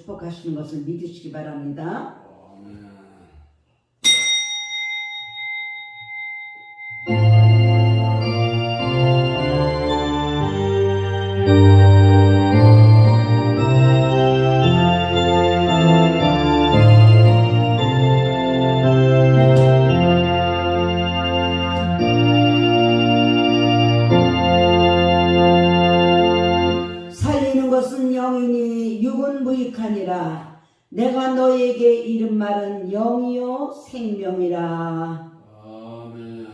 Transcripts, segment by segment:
축복하시는 것을 믿으시기 바랍니다. 살리는 것은 영이니 육은 무익하니라. 내가 너에게 이른 말은 영이요 생명이라. 아멘.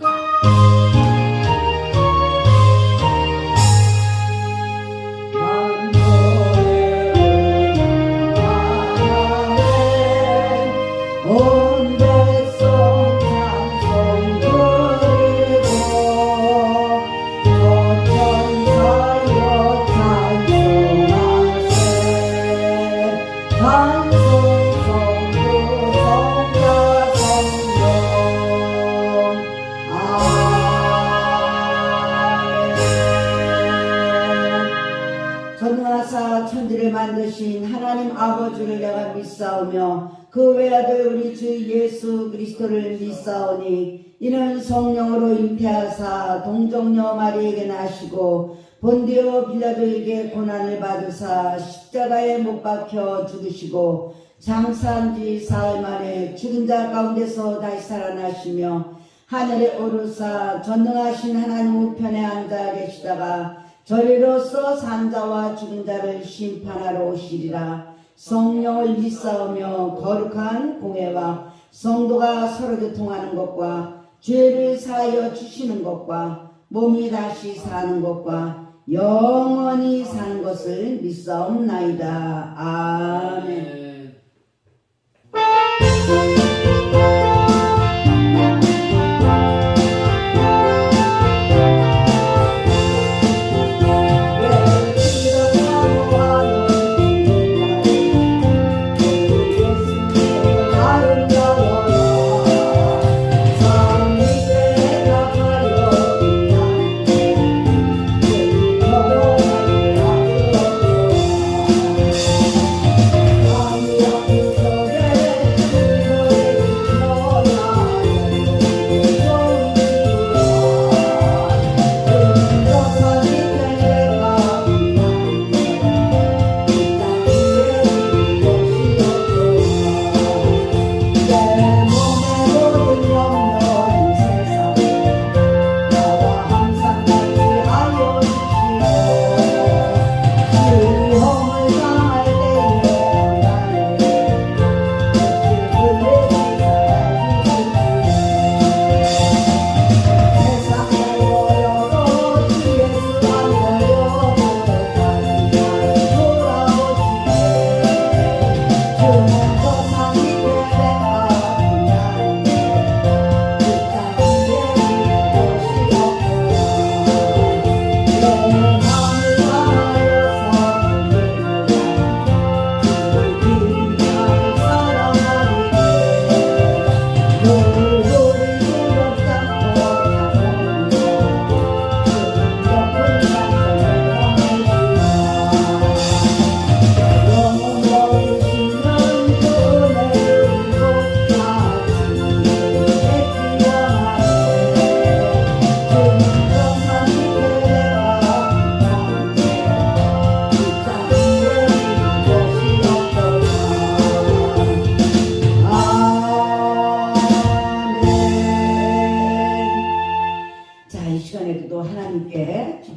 전능하사 천지를 만드신 하나님 아버지를 내가 믿사오며 그 외아들 우리 주 예수 그리스도를 믿사오니 이는 성령으로 잉태하사 동정녀 마리에게 나시고 본디오 빌라도에게 고난을 받으사 십자가에 못 박혀 죽으시고 장사한 지 사흘 만에 죽은 자 가운데서 다시 살아나시며 하늘에 오르사 전능하신 하나님 우편에 앉아 계시다가 저리로서 산자와 죽은 자를 심판하러 오시리라. 성령을 믿사오며 거룩한 공회와 성도가 서로 교통하는 것과 죄를 사하여 주시는 것과 몸이 다시 사는 것과 영원히 사는 것을 믿사옵나이다. 아멘.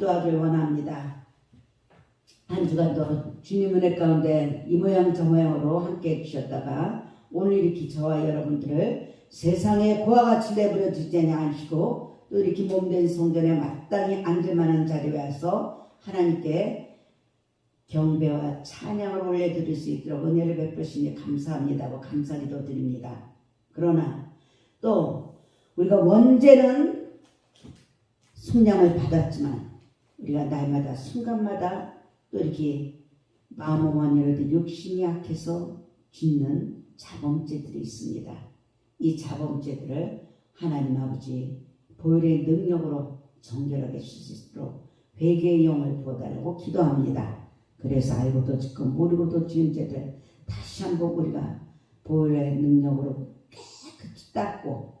기도하길 원합니다. 한 주간도 주님 은혜 가운데 이 모양 저 모양으로 함께 해주셨다가 오늘 이렇게 저와 여러분들을 세상에 고와 같이 내버려 두지 않으시고 또 이렇게 몸된 성전에 마땅히 앉을 만한 자리에 와서 하나님께 경배와 찬양을 올려드릴 수 있도록 은혜를 베푸시니 감사합니다고 감사기도 드립니다. 그러나 또 우리가 원죄는 속량을 받았지만 우리가 날마다 순간마다 또 이렇게 마음은 원이라도 육신이 약해서 짓는 자범죄들이 있습니다. 이 자범죄들을 하나님 아버지 보혈의 능력으로 정결하게 해주실 수 있도록 회개의 영을 부어달라고 기도합니다. 그래서 알고도 짓고 모르고도 지은 죄들 다시 한번 우리가 보혈의 능력으로 깨끗이 닦고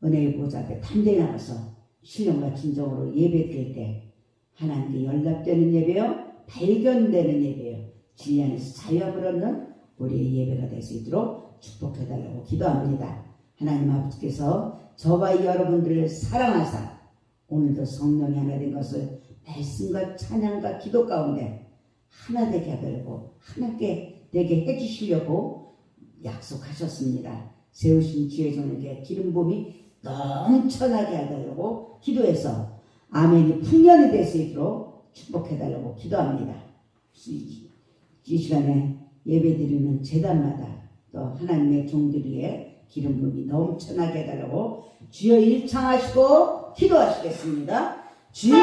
은혜의 보좌 앞에 담대히 나가서 신령과 진정으로 예배드릴 때 하나님께 연락되는 예배요, 발견되는 예배요, 진리 안에서 자유함을 얻는 우리의 예배가 될 수 있도록 축복해달라고 기도합니다. 하나님 아버지께서 저와 여러분들을 사랑하사 오늘도 성령이 하나 된 것을 말씀과 찬양과 기도 가운데 하나 되게 하려고 하나께 되게 해주시려고 약속하셨습니다. 세우신 주의 종에게 기름 부음이 넘쳐나게 하려고 기도해서 아멘이 풍년이 될 수 있도록 축복해달라고 기도합니다. 이 시간에 예배드리는 제단마다 또 하나님의 종들이의 기름 부음이 넘쳐나게 해달라고 주여 일창하시고 기도하시겠습니다. 주여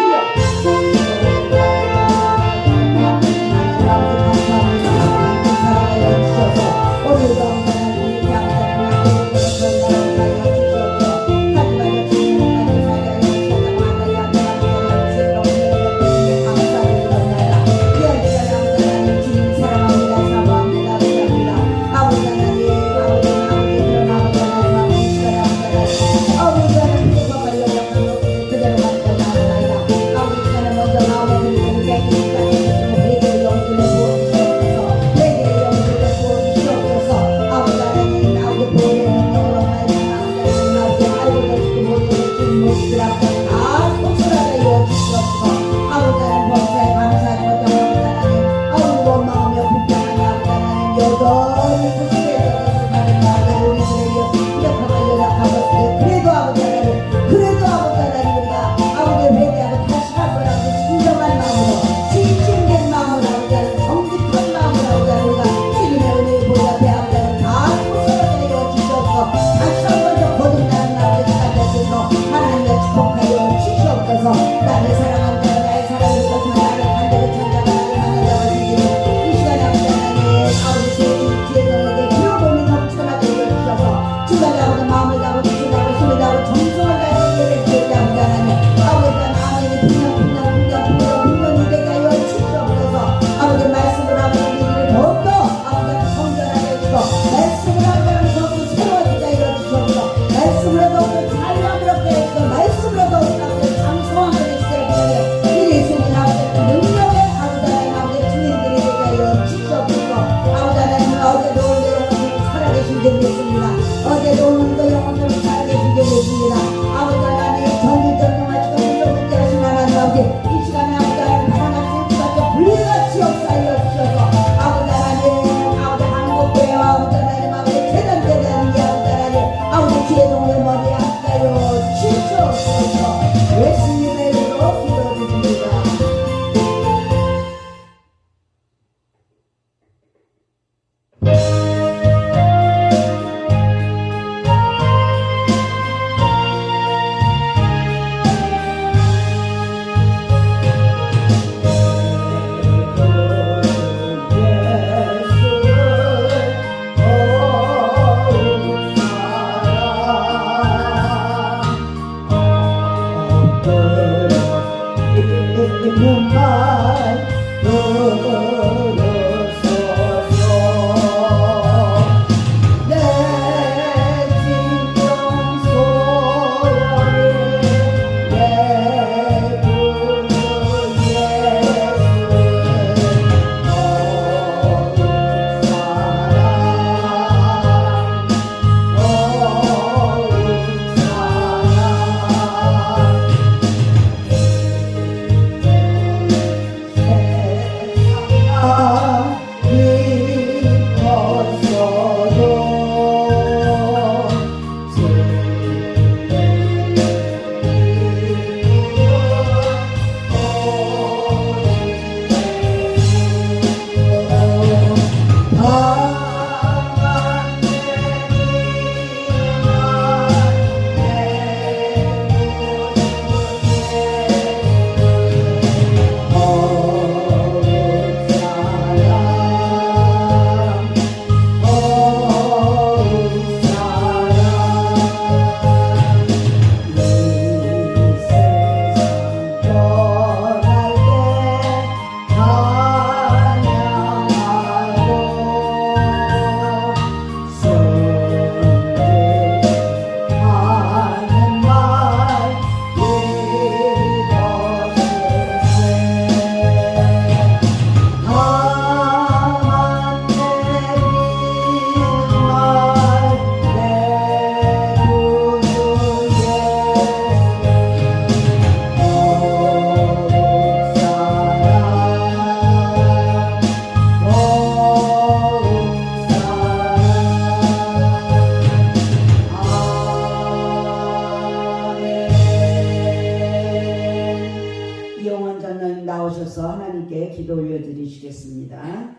위해 기도 올려드리시겠습니다.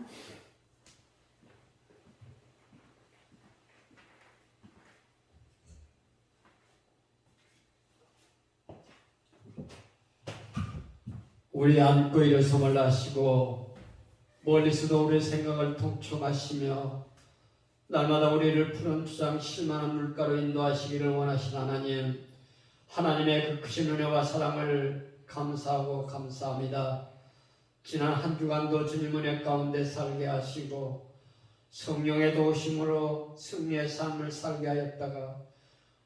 우리 안고 일어섬을 하시고 멀리서도 우리의 생각을 통촉하시며 날마다 우리를 푸른 주장 실만한 물가로 인도하시기를 원하신 하나님, 하나님의 그 크신 은혜와 사랑을 감사하고 감사합니다. 지난 한 주간도 주님 은혜 가운데 살게 하시고 성령의 도우심으로 승리의 삶을 살게 하였다가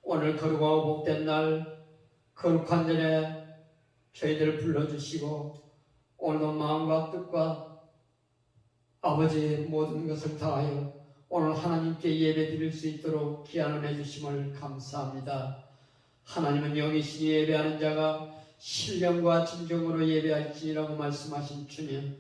오늘 거룩하고 복된 날 거룩한 전에 저희들을 불러주시고 오늘도 마음과 뜻과 아버지의 모든 것을 다하여 오늘 하나님께 예배 드릴 수 있도록 귀한 은혜 주심을 감사합니다. 하나님은 영이시니 예배하는 자가 신령과 진정으로 예배할지니라고 말씀하신 주님,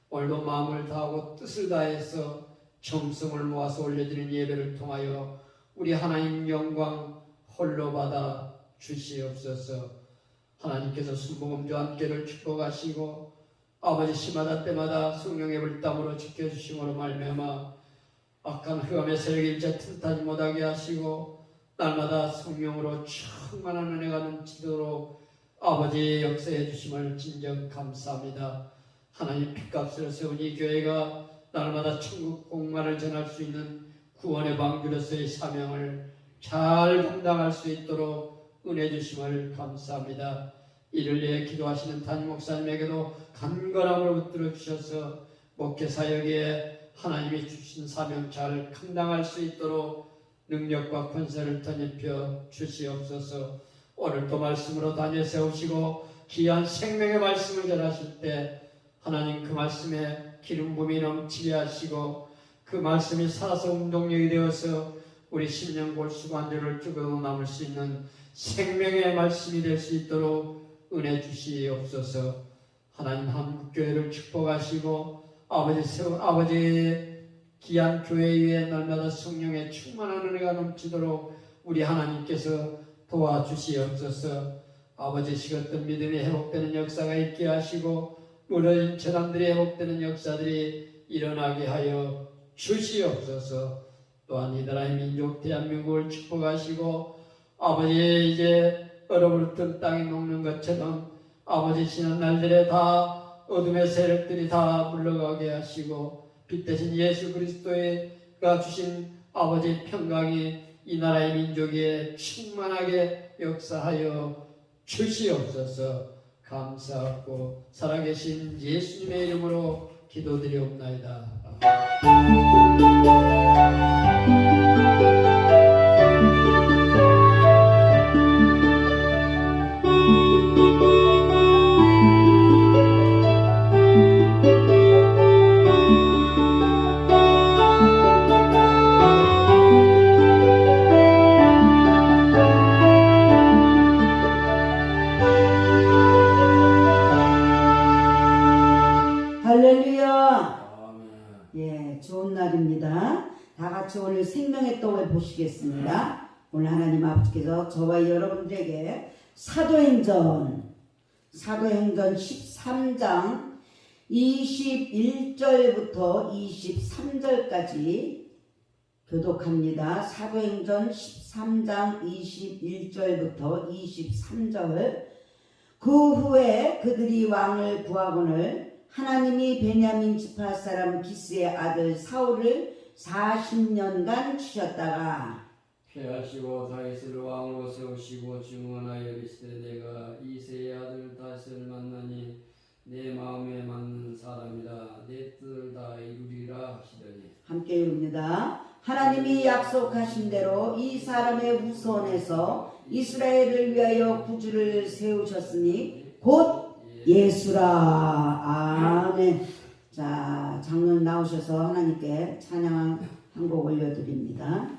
오늘도 마음을 다하고 뜻을 다해서 정성을 모아서 올려드린 예배를 통하여 우리 하나님 영광 홀로 받아 주시옵소서. 하나님께서 순복음주 함께를 축복하시고 아버지 시마다 때마다 성령의 불담으로 지켜주심으로 말미암아 악한 흑암의 세력이 일체 틈타지 못하게 하시고 날마다 성령으로 충만한 은혜가 넘치도록 아버지의 역사해 주심을 진정 감사합니다. 하나님 핏값을 세운 이 교회가 날마다 천국 복만을 전할 수 있는 구원의 방주로서의 사명을 잘 감당할 수 있도록 은혜 주심을 감사합니다. 이를 위해 기도하시는 담임 목사님에게도 간절함으로 붙들어 주셔서 목회 사역에 하나님이 주신 사명 잘 감당할 수 있도록 능력과 권세를 덧입혀 주시옵소서. 오늘도 말씀으로 다녀 세우시고 귀한 생명의 말씀을 전하실 때 하나님 그 말씀에 기름 부음이 넘치게 하시고 그 말씀이 살아서 운동력이 되어서 우리 심령 골수관절을 쭈그려 남을 수 있는 생명의 말씀이 될 수 있도록 은혜 주시옵소서. 하나님 한국교회를 축복하시고 아버지의 귀한 교회 위에 날마다 성령의 충만한 은혜가 넘치도록 우리 하나님께서 도와주시옵소서. 아버지 식었던 믿음이 회복되는 역사가 있게 하시고 무너진 재단들이 회복되는 역사들이 일어나게 하여 주시옵소서. 또한 이 나라의 민족 대한민국을 축복하시고 아버지 이제 얼어붙은 땅이 녹는 것처럼 아버지 지난 날들에 다 어둠의 세력들이 다 물러가게 하시고 빛 대신 예수 그리스도가 주신 아버지 평강이 이 나라의 민족에 충만하게 역사하여 주시옵소서. 감사하고 살아계신 예수님의 이름으로 기도드리옵나이다. 좋은 날입니다. 다 같이 오늘 생명의 떡을 보시겠습니다. 오늘 하나님 아버지께서 저와 여러분들에게 사도행전 13장 21절부터 23절까지 교독합니다. 사도행전 13장 21절부터 23절. 그 후에 그들이 왕을 구하거늘 하나님이 베냐민 지파 사람 기스의 아들 사울을 40년간 치셨다가 폐하시고 다윗을 왕으로 세우시고 증언하여 이르시되 내가 이새의 아들 다윗을 만나니 내 마음에 맞는 사람이라 내 뜻을 다 이루리라 하시더니 함께 읽습니다. 하나님이 약속하신 대로 이 사람의 후손에서 이스라엘을 위하여 구주를 세우셨으니 곧 예수라. 아멘. 자, 장로님 나오셔서 하나님께 찬양 한 곡 올려드립니다.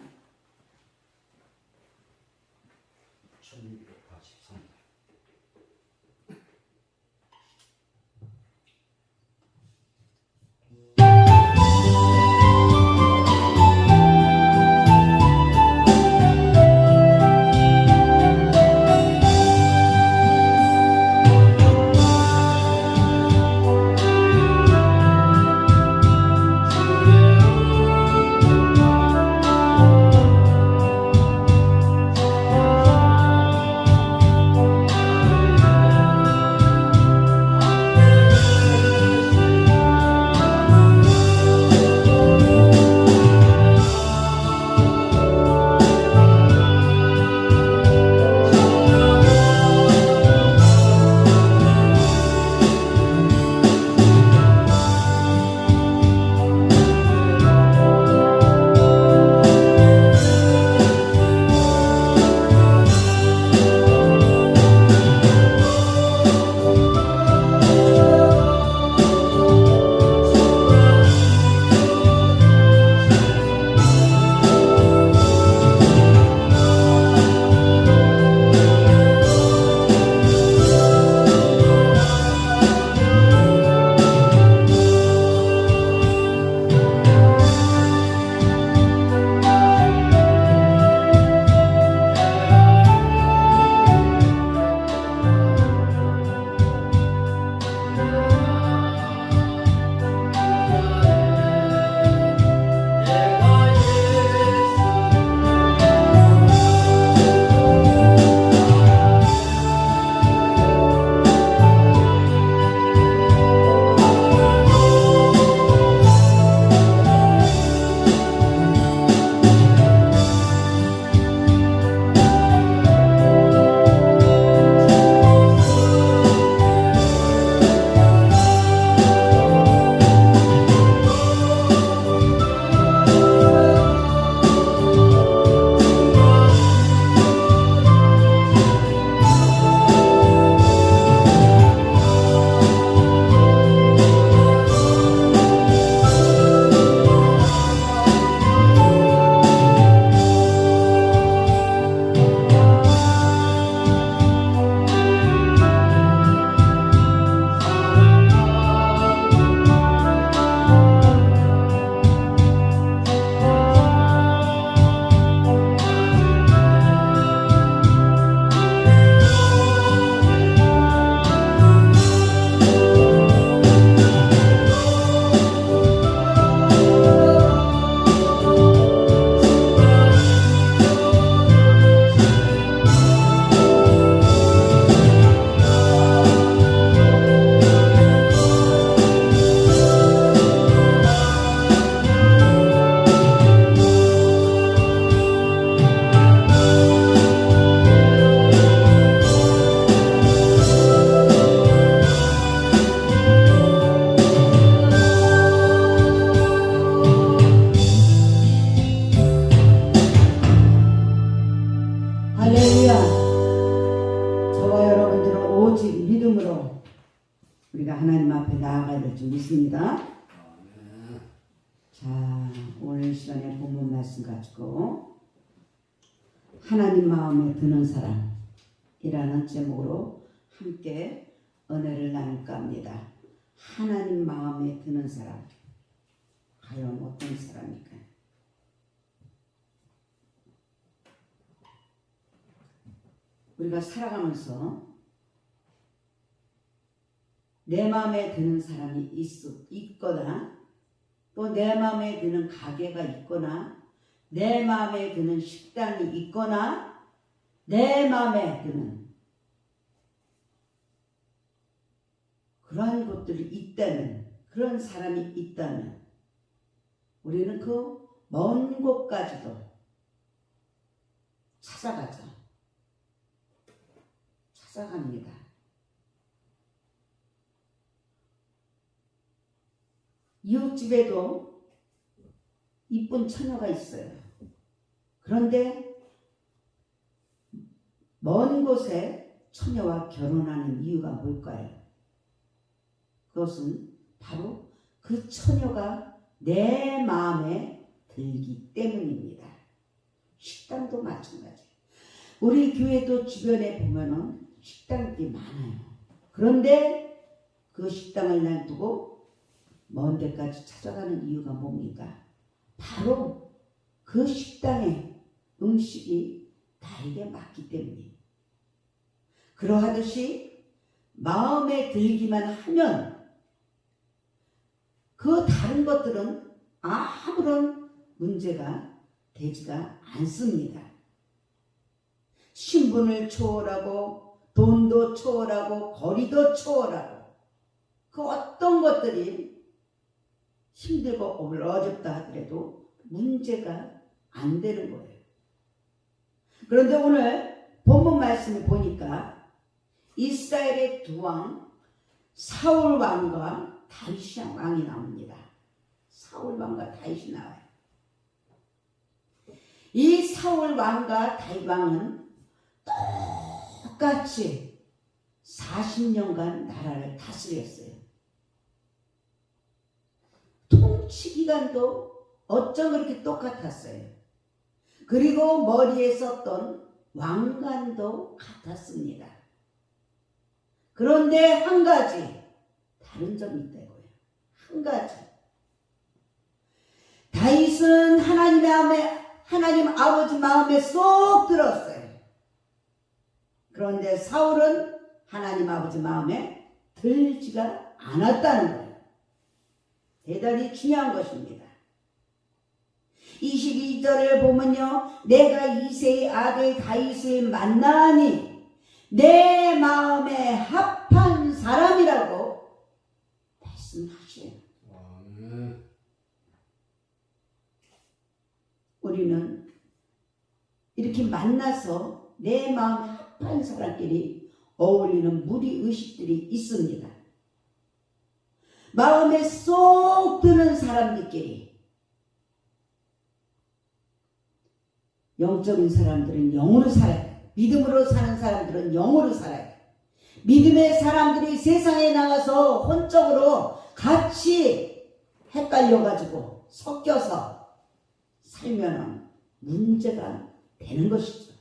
1283. 줄 믿습니다. 아멘. 자, 오늘 시간에 본문 말씀 가지고 하나님 마음에 드는 사람이라는 제목으로 함께 은혜를 나눌까 합니다. 하나님 마음에 드는 사람, 과연 어떤 사람일까요? 우리가 살아가면서 내 마음에 드는 사람이 있거나 또 내 마음에 드는 가게가 있거나 내 마음에 드는 식당이 있거나 내 마음에 드는 그러한 것들이 있다면, 그런 사람이 있다면 우리는 그 먼 곳까지도 찾아갑니다. 이웃집에도 이쁜 처녀가 있어요. 그런데 먼 곳에 처녀와 결혼하는 이유가 뭘까요? 그것은 바로 그 처녀가 내 마음에 들기 때문입니다. 식당도 마찬가지. 우리 교회도 주변에 보면은 식당들이 많아요. 그런데 그 식당을 놔두고 먼 데까지 찾아가는 이유가 뭡니까? 바로 그 식당의 음식이 나에게 맞기 때문이에요. 그러하듯이 마음에 들기만 하면 그 다른 것들은 아무런 문제가 되지가 않습니다. 신분을 초월하고 돈도 초월하고 거리도 초월하고 그 어떤 것들이 힘들고 어렵다 하더라도 문제가 안 되는 거예요. 그런데 오늘 본문 말씀을 보니까 이스라엘의 두 왕 사울 왕과 다윗 왕이 나옵니다. 사울 왕과 다윗이 나와요. 이 사울 왕과 다윗 왕은 똑같이 40년간 나라를 다스렸어요. 통치 기간도 어쩜 그렇게 똑같았어요. 그리고 머리에 썼던 왕관도 같았습니다. 그런데 한 가지 다른 점이 있다고요. 한 가지. 다윗은 하나님 아버지 마음에 쏙 들었어요. 그런데 사울은 하나님 아버지 마음에 들지가 않았다는 거예요. 대단히 중요한 것입니다. 22절을 보면요. 내가 이새의 아들 다윗을 만나니 내 마음에 합한 사람이라고 말씀하셔요. 우리는 이렇게 만나서 내 마음에 합한 사람끼리 어울리는 무리의식들이 있습니다. 마음에 쏙 드는 사람들끼리 영적인 사람들은 영으로 살아요. 믿음으로 사는 사람들은 영으로 살아요. 믿음의 사람들이 세상에 나가서 혼적으로 같이 헷갈려가지고 섞여서 살면 문제가 되는 것이죠.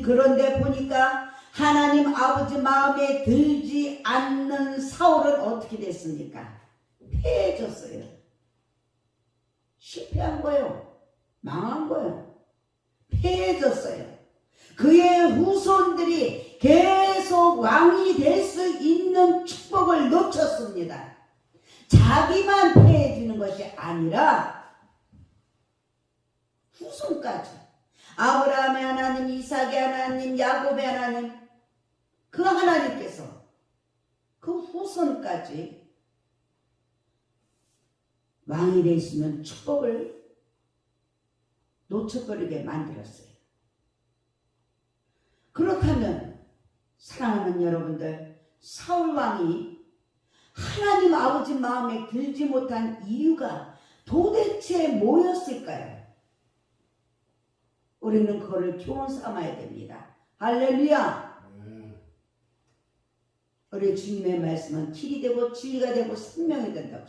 그런데 보니까 하나님 아버지 마음에 들지 않는 사울은 어떻게 됐습니까? 패해졌어요. 실패한 거예요. 망한 거예요. 패해졌어요. 그의 후손들이 계속 왕이 될 수 있는 축복을 놓쳤습니다. 자기만 패해지는 것이 아니라 후손까지 아브라함의 하나님, 이삭의 하나님, 야곱의 하나님, 그 하나님께서 그 후손까지 왕이 되시는 축복을 놓쳐버리게 만들었어요. 그렇다면 사랑하는 여러분들, 사울왕이 하나님 아버지 마음에 들지 못한 이유가 도대체 뭐였을까요? 우리는 그거를 교훈 삼아야 됩니다. 할렐루야! 우리 주님의 말씀은 길이 되고 진리가 되고 생명이 된다고.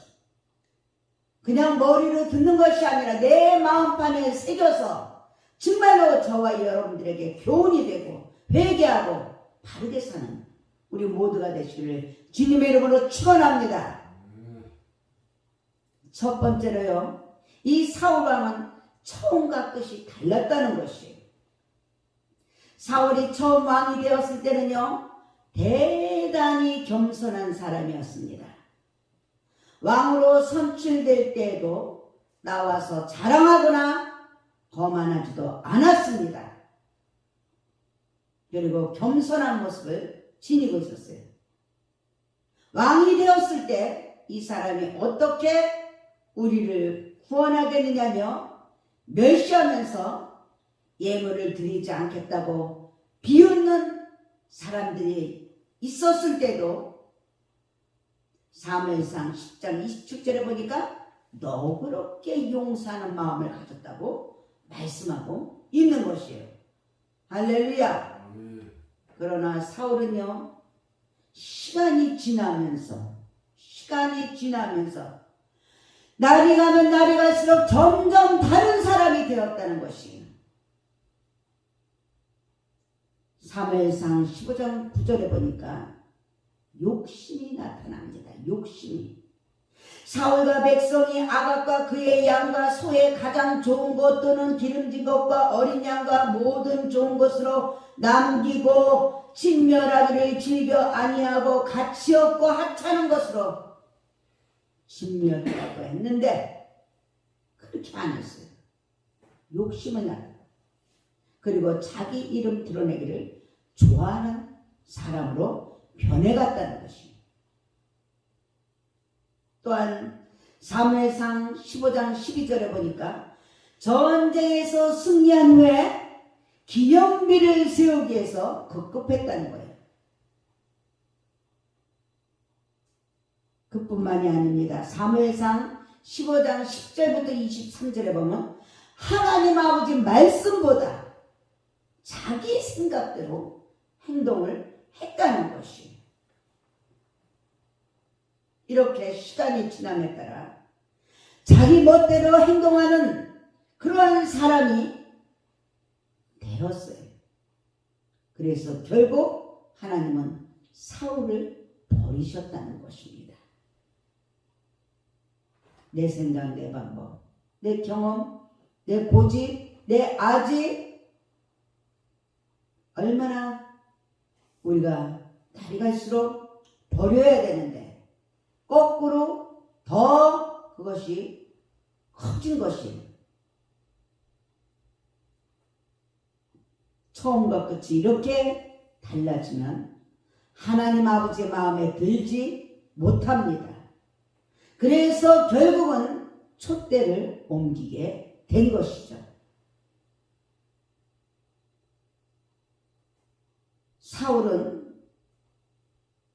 그냥 머리로 듣는 것이 아니라 내 마음판에 새겨서 정말로 저와 여러분들에게 교훈이 되고 회개하고 바르게 사는 우리 모두가 되시기를 주님의 이름으로 축원합니다. 첫 번째로요, 이 사울왕은 처음과 끝이 달랐다는 것이에요. 사울이 처음 왕이 되었을 때는요, 대단히 겸손한 사람이었습니다. 왕으로 선출될 때에도 나와서 자랑하거나 거만하지도 않았습니다. 그리고 겸손한 모습을 지니고 있었어요. 왕이 되었을 때 이 사람이 어떻게 우리를 구원하겠느냐며 멸시하면서 예물을 드리지 않겠다고 비웃는 사람들이 있었을 때도 사무엘상 10장 27절에 보니까 너그럽게 용서하는 마음을 가졌다고 말씀하고 있는 것이에요. 할렐루야. 그러나 사울은요, 시간이 지나면서 날이 가면 날이 갈수록 점점 다른 사람이 되었다는 것이에요. 사무엘상 15장 9절에 보니까 욕심이 나타납니다. 욕심이. 사울과 백성이 아각과 그의 양과 소의 가장 좋은 것 또는 기름진 것과 어린 양과 모든 좋은 것으로 남기고 진멸하기를 즐겨 아니하고 가치 없고 하찮은 것으로 진멸하라고 했는데 그렇게 안 했어요. 욕심은 나요. 그리고 자기 이름 드러내기를 좋아하는 사람으로 변해갔다는 것입니다. 또한 사무엘상 15장 12절에 보니까 전쟁에서 승리한 후에 기념비를 세우기 위해서 급급했다는 거예요. 그뿐만이 아닙니다. 사무엘상 15장 10절부터 23절에 보면 하나님 아버지 말씀보다 자기 생각대로 행동을 했다는 것이에요. 이렇게 시간이 지남에 따라 자기 멋대로 행동하는 그러한 사람이 되었어요. 그래서 결국 하나님은 사울을 버리셨다는 것입니다. 내 생각, 내 방법, 내 경험, 내 고집, 내 아집, 얼마나 우리가 날이 갈수록 버려야 되는데 거꾸로 더 그것이 커진 것이 처음과 끝이 이렇게 달라지면 하나님 아버지의 마음에 들지 못합니다. 그래서 결국은 촛대를 옮기게 된 것이죠. 사울은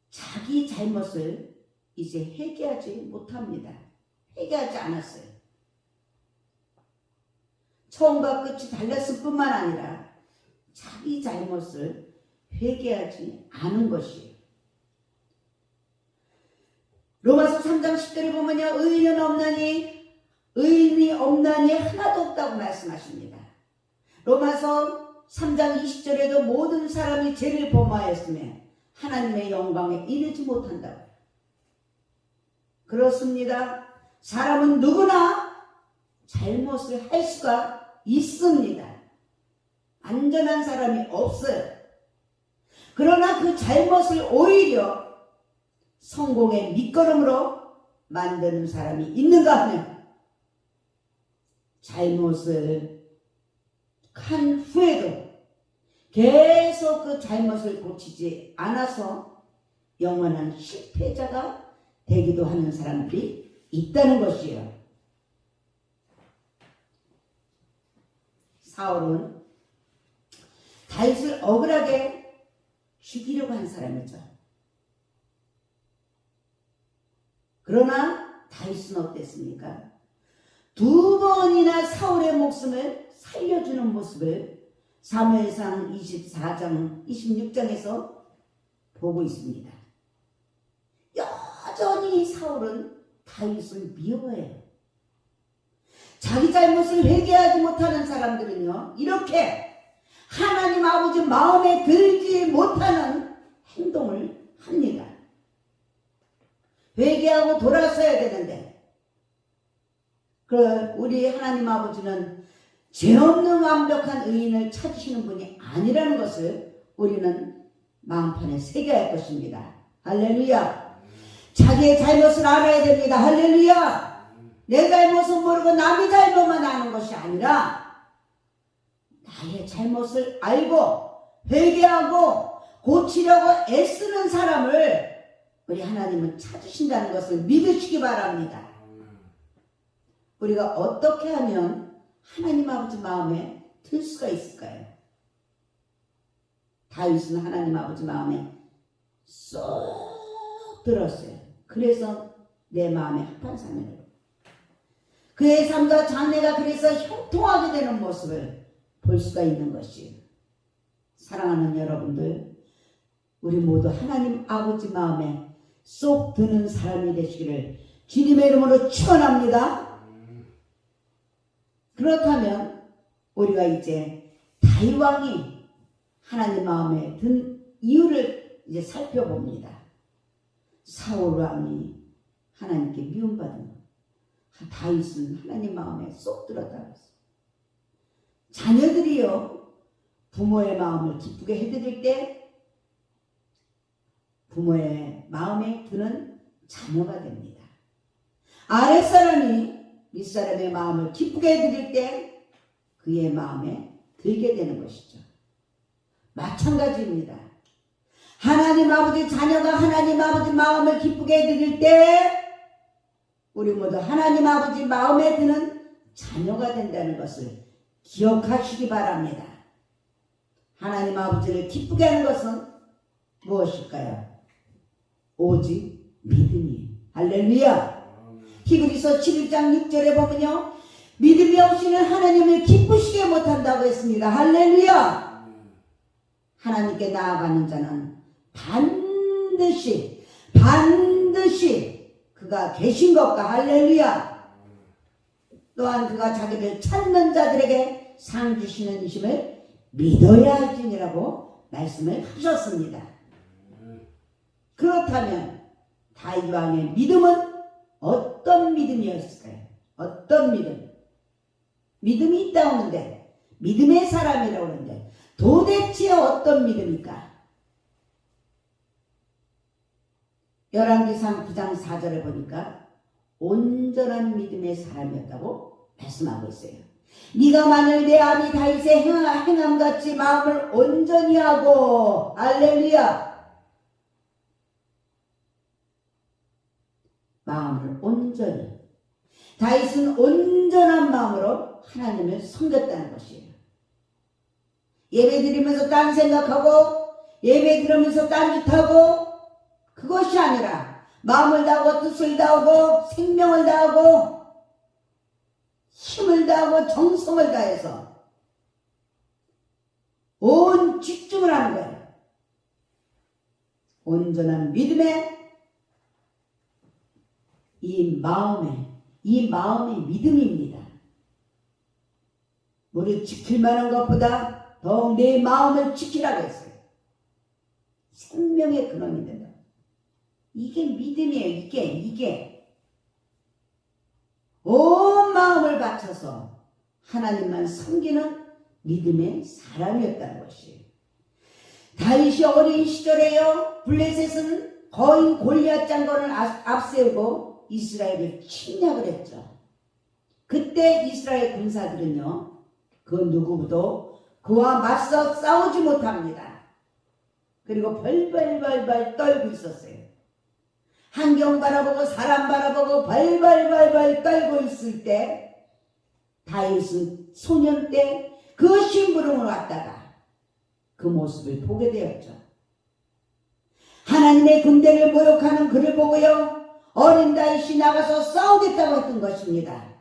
자기 잘못을 이제 회개하지 못합니다. 회개하지 않았어요. 처음과 끝이 달랐을 뿐만 아니라 자기 잘못을 회개하지 않은 것이에요. 로마서 3장 10절에 보면요, 의인이 없나니 하나도 없다고 말씀하십니다. 로마서 3장 20절에도 모든 사람이 죄를 범하였으며 하나님의 영광에 이르지 못한다고요. 그렇습니다. 사람은 누구나 잘못을 할 수가 있습니다. 완전한 사람이 없어요. 그러나 그 잘못을 오히려 성공의 밑거름으로 만드는 사람이 있는가 하면 잘못을 한 후에도 계속 그 잘못을 고치지 않아서 영원한 실패자가 되기도 하는 사람들이 있다는 것이에요. 사울은 다윗을 억울하게 죽이려고 한 사람이죠. 그러나 다윗은 어땠습니까? 2번이나 사울의 목숨을 살려주는 모습을 사무엘상 24장 26장에서 보고 있습니다. 여전히 사울은 다윗을 미워해요. 자기 잘못을 회개하지 못하는 사람들은요, 이렇게 하나님 아버지 마음에 들지 못하는 행동을 합니다. 회개하고 돌아서야 되는데, 우리 하나님 아버지는 죄 없는 완벽한 의인을 찾으시는 분이 아니라는 것을 우리는 마음판에 새겨야 할 것입니다. 할렐루야. 자기의 잘못을 알아야 됩니다. 할렐루야. 내 잘못은 모르고 남의 잘못만 아는 것이 아니라 나의 잘못을 알고 회개하고 고치려고 애쓰는 사람을 우리 하나님은 찾으신다는 것을 믿으시기 바랍니다. 우리가 어떻게 하면 하나님 아버지 마음에 들 수가 있을까요? 다윗은 하나님 아버지 마음에 쏙 들었어요. 그래서 내 마음에 합한 사람이에요. 그의 삶과 장래가 그래서 형통하게 되는 모습을 볼 수가 있는 것이에요. 사랑하는 여러분들, 우리 모두 하나님 아버지 마음에 쏙 드는 사람이 되시기를 주님의 이름으로 축원합니다. 그렇다면 우리가 이제 다윗 왕이 하나님 마음에 든 이유를 이제 살펴봅니다. 사울 왕이 하나님께 미움받은 것, 다윗은 하나님 마음에 쏙 들었다고 했어요. 자녀들이요, 부모의 마음을 기쁘게 해드릴 때 부모의 마음에 드는 자녀가 됩니다. 아랫사람이 윗사람의 마음을 기쁘게 해드릴 때 그의 마음에 들게 되는 것이죠. 마찬가지입니다. 하나님 아버지 자녀가 하나님 아버지 마음을 기쁘게 해드릴 때 우리 모두 하나님 아버지 마음에 드는 자녀가 된다는 것을 기억하시기 바랍니다. 하나님 아버지를 기쁘게 하는 것은 무엇일까요? 오직 믿음이에요. 할렐루야. 히브리서 11장 6절에 보면요, 믿음이 없이는 하나님을 기쁘시게 못한다고 했습니다. 할렐루야. 하나님께 나아가는 자는 반드시 그가 계신 것과, 할렐루야, 또한 그가 자기를 찾는 자들에게 상 주시는 이심을 믿어야 할지니라고 말씀을 하셨습니다. 그렇다면 다윗 왕의 믿음은 어떤 믿음이었을까요? 어떤 믿음? 믿음이 있다고 하는데, 믿음의 사람이라고 하는데 도대체 어떤 믿음일까? 열왕기상 9장 4절에 보니까 온전한 믿음의 사람이었다고 말씀하고 있어요. 네가 만일 내 아비 다윗의 행함같이 마음을 온전히 하고, 할렐루야, 마음을 온전히, 다윗은 온전한 마음으로 하나님을 섬겼다는 것이에요. 예배 드리면서 딴 생각하고 예배 드리면서 딴짓하고 그것이 아니라 마음을 다하고 뜻을 다하고 생명을 다하고 힘을 다하고 정성을 다해서 온 집중을 하는 거예요. 온전한 믿음에 이 마음의 믿음입니다. 우리 지킬 만한 것보다 더욱 내 마음을 지키라고 했어요. 생명의 근원이 된다. 이게 믿음이에요. 이게 온 마음을 바쳐서 하나님만 섬기는 믿음의 사람이었다는 것이에요. 다윗이 어린 시절에요, 블레셋은 거인 골리앗 장군을 앞세우고 이스라엘을 침략을 했죠. 그때 이스라엘 군사들은요, 그 누구도 그와 맞서 싸우지 못합니다. 그리고 벌벌벌벌 떨고 있었어요. 환경 바라보고 사람 바라보고 벌벌벌벌 떨고 있을 때 다윗은 소년 때 그 심부름을 왔다가 그 모습을 보게 되었죠. 하나님의 군대를 모욕하는 그를 보고요, 어린 다윗이 나가서 싸우겠다고 했던 것입니다.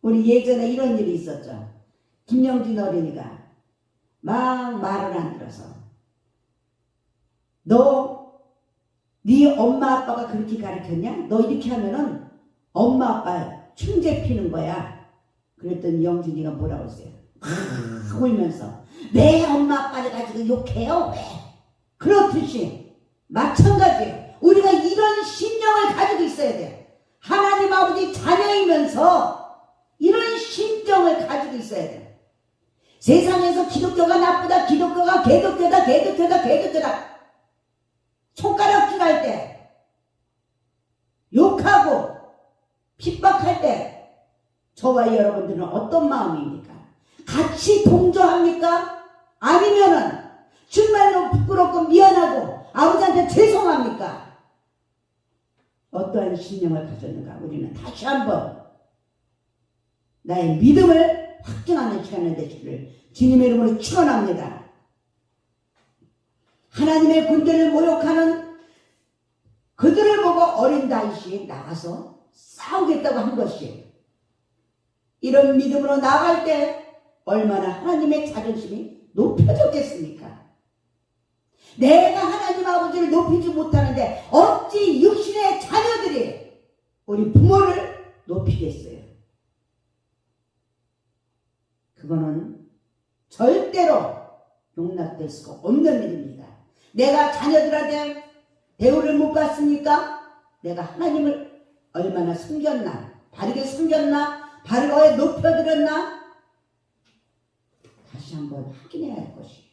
우리 예전에 이런 일이 있었죠. 김영진 어린이가 막 말을 안 들어서 너 네 엄마 아빠가 그렇게 가르쳤냐? 너 이렇게 하면은 엄마 아빠 충제 피는 거야. 그랬더니 영준이가 뭐라고 했어요? 울면서 내 엄마 아빠를 가지고 욕해요? 왜? 그렇듯이 마찬가지예요. 우리가 이런 심령을 가지고 있어야 돼요. 하나님 아버지 자녀이면서 이런 심정을 가지고 있어야 돼요. 세상에서 기독교가 나쁘다, 기독교가 개독교다, 개독교다, 개독교다 손가락질 할 때, 욕하고 핍박할 때 저와 여러분들은 어떤 마음입니까? 같이 동조합니까? 아니면은 정말로 부끄럽고 미안하고 아버지한테 죄송합니까? 어떠한 신념을 가졌는가? 우리는 다시 한번 나의 믿음을 확증하는 시간이 되시기를 주님의 이름으로 축원합니다. 하나님의 군대를 모욕하는 그들을 보고 어린 다윗이 나가서 싸우겠다고 한 것이, 이런 믿음으로 나갈 때 얼마나 하나님의 자존심이 높여졌겠습니까? 내가 하나님 아버지를 높이지 못하는데 어찌 육신의 자녀들이 우리 부모를 높이겠어요? 그거는 절대로 용납될 수가 없는 일입니다. 내가 자녀들한테 대우를 못 받습니까? 내가 하나님을 얼마나 섬겼나? 바르게 섬겼나? 바르게 높여드렸나? 다시 한번 확인해야 할 것이.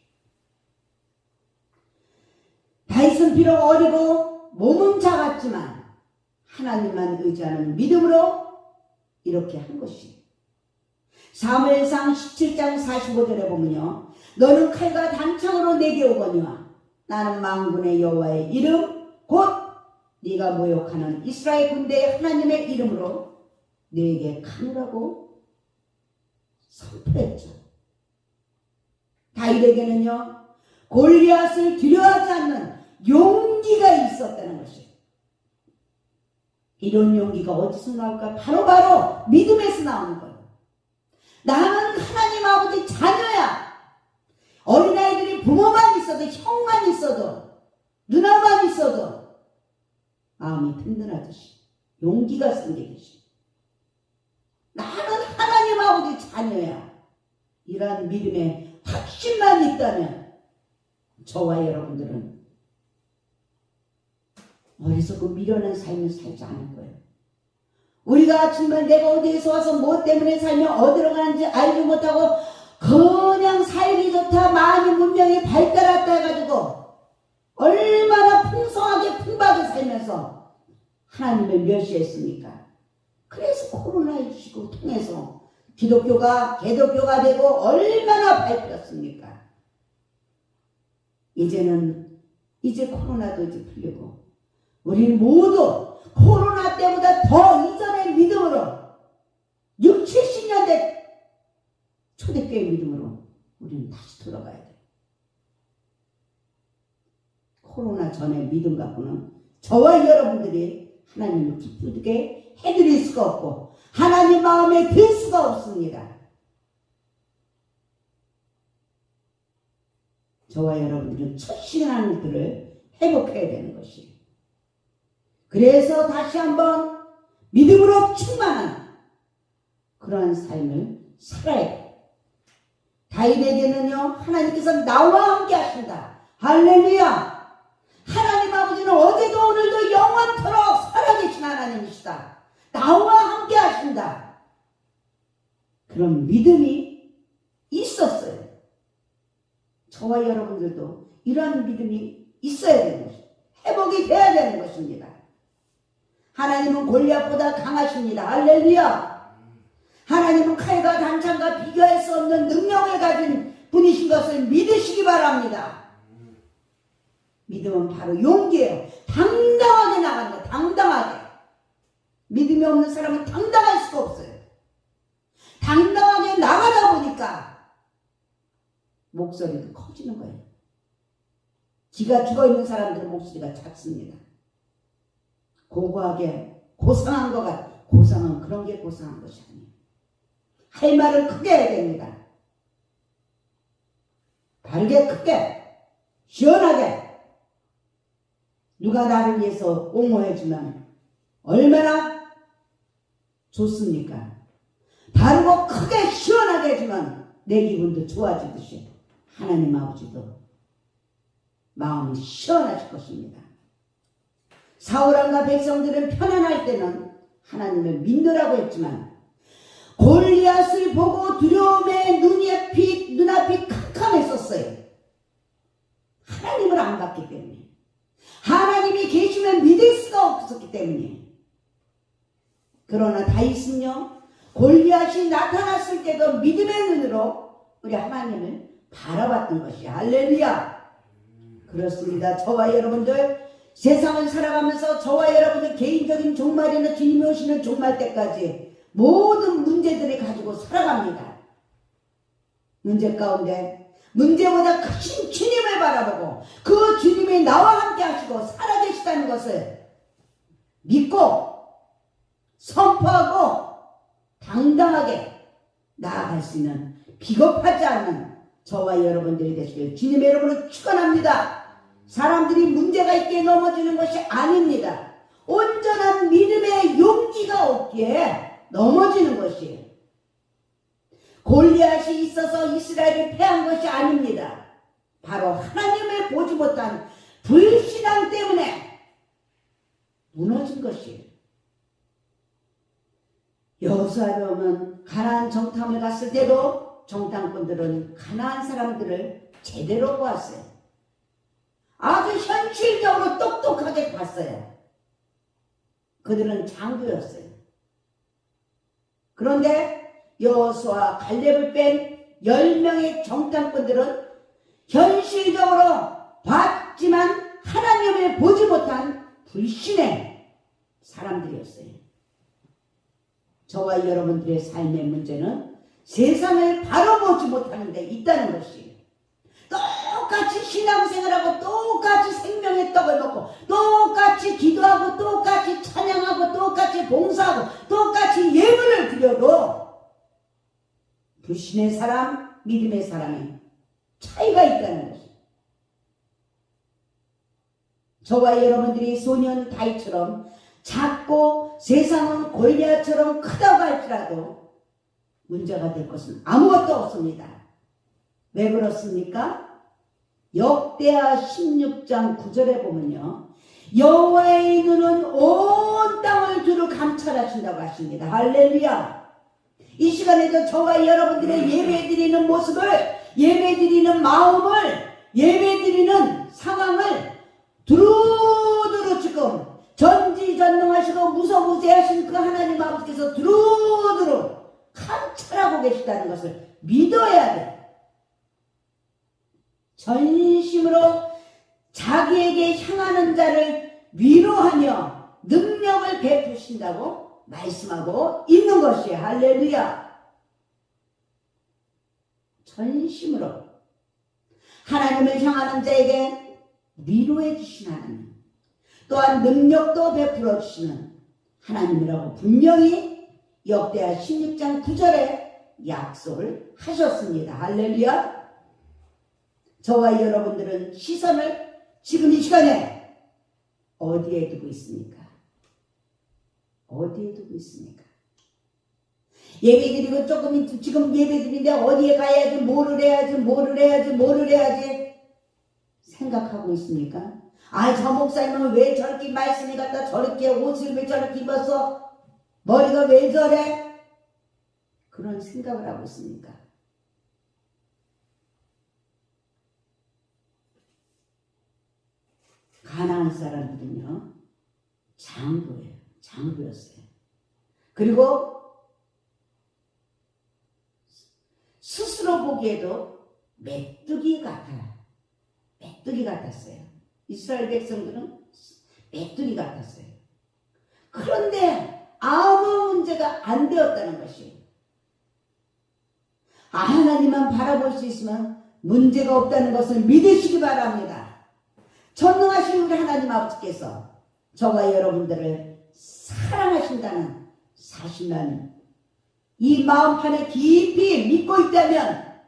다윗은 비록 어리고 몸은 작았지만 하나님만 의지하는 믿음으로 이렇게 한 것이. 사무엘상 17장 45절에 보면요, 너는 칼과 단창으로 내게 오거니와 나는 만군의 여호와의 이름 곧 네가 모욕하는 이스라엘 군대의 하나님의 이름으로 네게 가누라고 선포했죠. 다윗에게는요, 골리앗을 두려워하지 않는 용기가 있었다는 것이에요. 이런 용기가 어디서 나올까? 바로 믿음에서 나오는 거예요. 나는 하나님 아버지 자녀야. 어린아이들이 부모만 있어도, 형만 있어도, 누나만 있어도 마음이 든든하듯이, 용기가 생기듯이, 나는 하나님 아버지 자녀야. 이러한 믿음의 확신만 있다면 저와 여러분들은 어리석고 미련한 삶을 살지 않을 거예요. 우리가 정말 내가 어디에서 와서 뭐 때문에 살며 어디로 가는지 알지 못하고 그냥 살기 좋다, 많이 문명이 발달했다 해가지고 얼마나 풍성하게 풍박하게 살면서 하나님을 멸시했습니까? 그래서 코로나19 통해서 기독교가 개독교가 되고 얼마나 밟혔습니까? 이제 코로나도 이제 풀리고 우리는 모두 코로나 때보다 더 이전의 믿음으로 6, 70년대 초대교회 믿음으로 우리는 다시 돌아가야 돼요. 코로나 전의 믿음 갖고는 저와 여러분들이 하나님을 기쁘게 해드릴 수가 없고 하나님 마음에 들 수가 없습니다. 저와 여러분들은 첫신하는 것들을 회복해야 되는 것이에요. 그래서 다시 한번 믿음으로 충만한 그러한 삶을 살아야 돼요. 다윗에게는요, 하나님께서 나와 함께 하신다. 할렐루야! 하나님 아버지는 어제도 오늘도 영원토록 살아계신 하나님이시다. 나와 함께 하신다. 그런 믿음이 있었어요. 저와 여러분들도 이러한 믿음이 있어야 되는 것입니다. 회복이 돼야 되는 것입니다. 하나님은 골리앗보다 강하십니다. 할렐루야! 하나님은 칼과 단창과 비교할 수 없는 능력을 가진 분이신 것을 믿으시기 바랍니다. 믿음은 바로 용기예요. 당당하게 나가는 거예요. 당당하게. 믿음이 없는 사람은 당당할 수가 없어요. 당당하게 나가다 보니까 목소리도 커지는 거예요. 기가 죽어있는 사람들의 목소리가 작습니다. 고고하게 고상한 거가, 고상은 그런 게 고상한 것이 아니에요. 할 말을 크게 해야 됩니다. 바르게 크게 시원하게 누가 나를 위해서 옹호해주면 얼마나 좋습니까? 바르고 크게 시원하게 해주면 내 기분도 좋아지듯이 하나님 아버지도 마음이 시원하실 것입니다. 사울왕과 백성들은 편안할 때는 하나님을 믿느라고 했지만 골리앗을 보고 두려움에 눈앞이 캄캄했었어요. 하나님을 안 봤기 때문에, 하나님이 계시면 믿을 수가 없었기 때문에. 그러나 다윗은요, 골리앗이 나타났을 때도 믿음의 눈으로 우리 하나님을 바라봤던 것이 할렐루야. 그렇습니다. 저와 여러분들 세상을 살아가면서 저와 여러분들 개인적인 종말이나 주님이 오시는 종말 때까지 모든 문제들을 가지고 살아갑니다. 문제 가운데 문제보다 크신 주님을 바라보고 그 주님이 나와 함께 하시고 살아계시다는 것을 믿고 선포하고 당당하게 나아갈 수 있는 비겁하지 않는 저와 여러분들이 되시길 주님의 이름으로 축원합니다. 사람들이 문제가 있기에 넘어지는 것이 아닙니다. 온전한 믿음의 용기가 없기에 넘어지는 것이에요. 골리앗이 있어서 이스라엘이 패한 것이 아닙니다. 바로 하나님을 보지 못한 불신앙 때문에 무너진 것이에요. 여호수아에 보면 가나안 정탐을 갔을 때도 정탐꾼들은 가나안 사람들을 제대로 보았어요. 아주 현실적으로 똑똑하게 봤어요. 그들은 장교였어요. 그런데 여호수아 갈렙을 뺀 10명의 정탐꾼들은 현실적으로 봤지만 하나님을 보지 못한 불신의 사람들이었어요. 저와 여러분들의 삶의 문제는 세상을 바로 보지 못하는 데 있다는 것이, 똑같이 신앙생활하고 똑같이 생명의 떡을 먹고 똑같이 기도하고 똑같이 찬양하고 똑같이 봉사하고 똑같이 예물을 드려도 불신의 사람, 믿음의 사람이 차이가 있다는 것이. 저와 여러분들이 소년 다윗처럼 작고 세상은 골리앗처럼 크다고 할지라도 문제가 될 것은 아무것도 없습니다. 왜 그렇습니까? 역대하 16장 9절에 보면요, 여호와의 눈은 온 땅을 두루 감찰하신다고 하십니다. 할렐루야. 이 시간에도 저와 여러분들의 예배드리는 모습을, 예배드리는 마음을, 예배드리는 상황을 두루두루 지금 전지전능하시고 무서무시하신 그 하나님 아버지께서 두루두루 감찰하고 계시다는 것을 믿어야 돼. 전심으로 자기에게 향하는 자를 위로하며 능력을 베푸신다고 말씀하고 있는 것이 할렐루야. 전심으로 하나님을 향하는 자에게 위로해 주신 하나님, 또한 능력도 베풀어 주시는 하나님이라고 분명히 역대하 16장 9절에 약속을 하셨습니다. 할렐루야. 저와 여러분들은 시선을 지금 이 시간에 어디에 두고 있습니까? 어디에 두고 있습니까? 예배드리고 조금 지금 예배드리는데 어디에 가야지, 뭐를 해야지 생각하고 있습니까? 아, 저 목사님은 왜 저렇게 말씀이 갖다 저렇게 옷을 왜 저렇게 입었어? 머리가 왜 저래? 그런 생각을 하고 있습니까? 가나안 사람들은요, 장부였어요. 그리고 스스로 보기에도 메뚜기 같았어요. 이스라엘 백성들은 메뚜기 같았어요. 그런데 아무 문제가 안 되었다는 것이, 하나님만 바라볼 수 있으면 문제가 없다는 것을 믿으시기 바랍니다. 전능하신 우리 하나님 아버지께서 저와 여러분들을 사랑하신다는 사실만 이 마음판에 깊이 믿고 있다면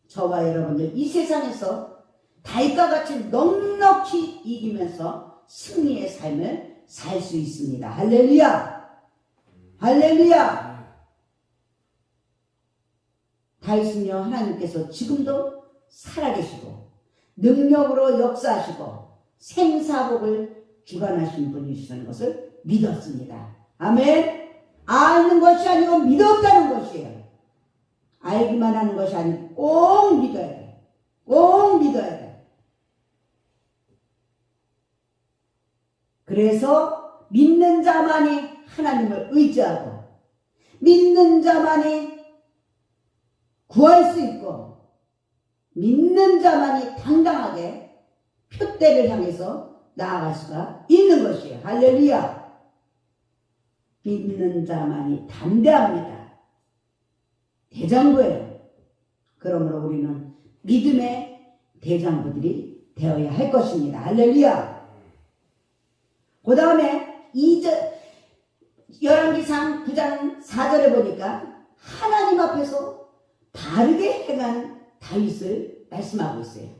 저와 여러분들 이 세상에서 다윗과 같이 넉넉히 이기면서 승리의 삶을 살 수 있습니다. 할렐루야! 할렐루야! 다윗은요, 하나님께서 지금도 살아계시고 능력으로 역사하시고 생사복을 주관하신 분이시라는 것을 믿었습니다. 아멘. 아는 것이 아니고 믿었다는 것이에요. 알기만 하는 것이 아니고 꼭 믿어야 돼. 꼭 믿어야 돼. 그래서 믿는 자만이 하나님을 의지하고 믿는 자만이 구할 수 있고 믿는 자만이 당당하게 표대를 향해서 나아갈 수가 있는 것이에요. 할렐루야. 믿는 자만이 담대합니다. 대장부예요. 그러므로 우리는 믿음의 대장부들이 되어야 할 것입니다. 할렐루야. 그 다음에 11기상 9장 4절에 보니까 하나님 앞에서 바르게 행한 다윗을 말씀하고 있어요.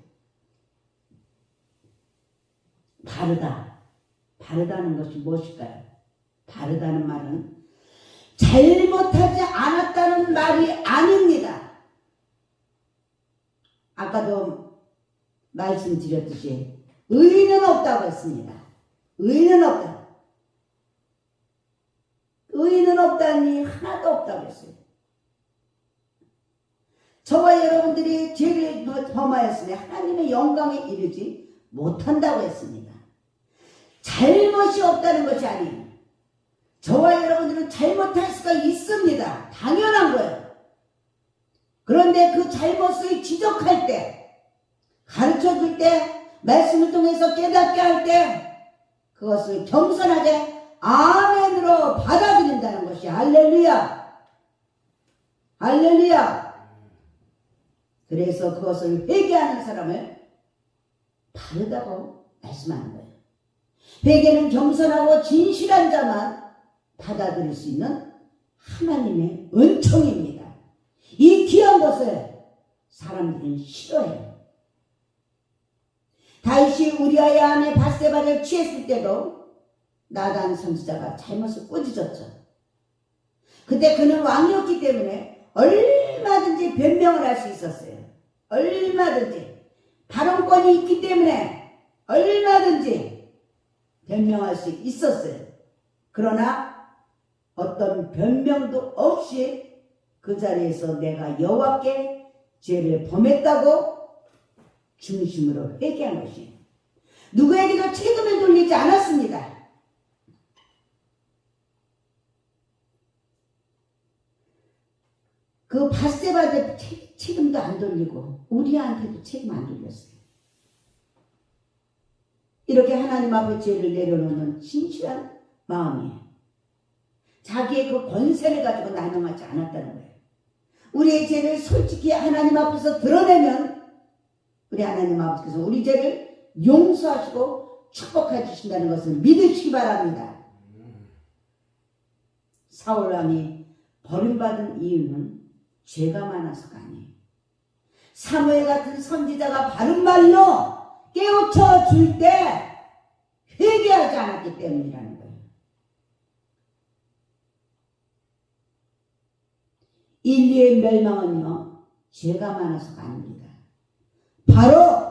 바르다는 것이 무엇일까요? 바르다는 말은 잘못하지 않았다는 말이 아닙니다. 아까도 말씀드렸듯이 의는 없다고 했습니다. 의는 없다. 의는 없다니 하나도 없다고 했어요. 저와 여러분들이 죄를 범하였으니 하나님의 영광에 이르지 못한다고 했습니다. 잘못이 없다는 것이 아니에요. 저와 여러분들은 잘못할 수가 있습니다. 당연한 거예요. 그런데 그 잘못을 지적할 때, 가르쳐줄 때, 말씀을 통해서 깨닫게 할 때 그것을 겸손하게 아멘으로 받아들인다는 것이 할렐루야. 할렐루야. 그래서 그것을 회개하는 사람을 바르다고 말씀하는 거예요. 회개는 겸손하고 진실한 자만 받아들일 수 있는 하나님의 은총입니다. 이 귀한 것을 사람들은 싫어해요. 다윗이 우리아의 아내 밧세바를 취했을 때도 나단 선지자가 잘못을 꾸짖었죠. 그때 그는 왕이었기 때문에 얼마든지 변명을 할 수 있었어요. 얼마든지 발언권이 있기 때문에 얼마든지 변명할 수 있었어요. 그러나 어떤 변명도 없이 그 자리에서 내가 여호와께 죄를 범했다고 중심으로 회개한 것이에요. 누구에게도 책임을 돌리지 않았습니다. 그 밧세바한테 책임도 안 돌리고 우리한테도 책임 안 돌렸어요. 이렇게 하나님 앞에 죄를 내려놓는 진실한 마음이에요. 자기의 그 권세를 가지고 나눠하지 않았다는 거예요. 우리의 죄를 솔직히 하나님 앞에서 드러내면 우리 하나님 아버지께서 우리 죄를 용서하시고 축복해 주신다는 것을 믿으시기 바랍니다. 사울왕이 버림받은 이유는 죄가 많아서가 아니에요. 사무엘 같은 선지자가 바른 말로 깨우쳐 줄 때 회개하지 않았기 때문이라는 거예요. 인류의 멸망은요, 죄가 많아서가 아닙니다. 바로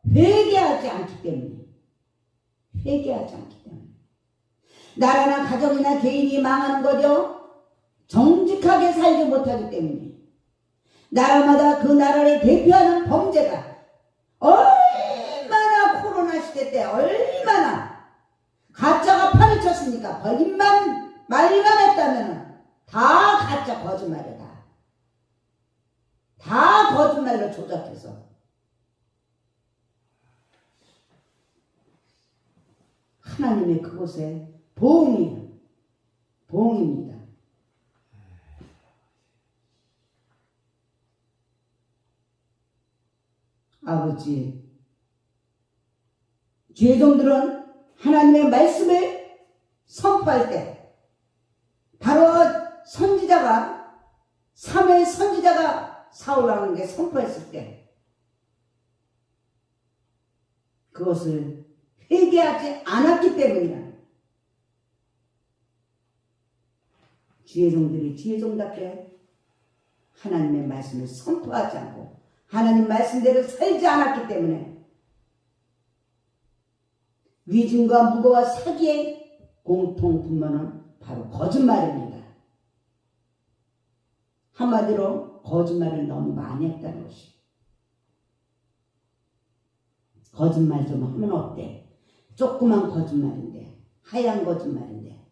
회개하지 않기 때문에. 회개하지 않기 때문에. 나라나 가정이나 개인이 망하는 거죠. 정직하게 살지 못하기 때문에. 나라마다 그 나라를 대표하는 범죄가 얼마나 코로나 시대 때 얼마나 가짜가 판을 쳤으니까 거짓말 말만 했다면 다 가짜 거짓말이다. 다 거짓말로 조작해서 하나님의 그곳에 보응입니다. 아버지, 죄종들은 하나님의 말씀을 선포할 때 바로 선지자가 사무엘 선지자가 사울왕에게 선포했을 때 그것을 회개하지 않았기 때문이라. 주의 종들이 주의 종답게 하나님의 말씀을 선포하지 않고 하나님 말씀대로 살지 않았기 때문에 위증과 무고와 사기의 공통분모는 바로 거짓말입니다. 한마디로 거짓말을 너무 많이 했다는 것이. 거짓말 좀 하면 어때? 조그만 거짓말인데, 하얀 거짓말인데.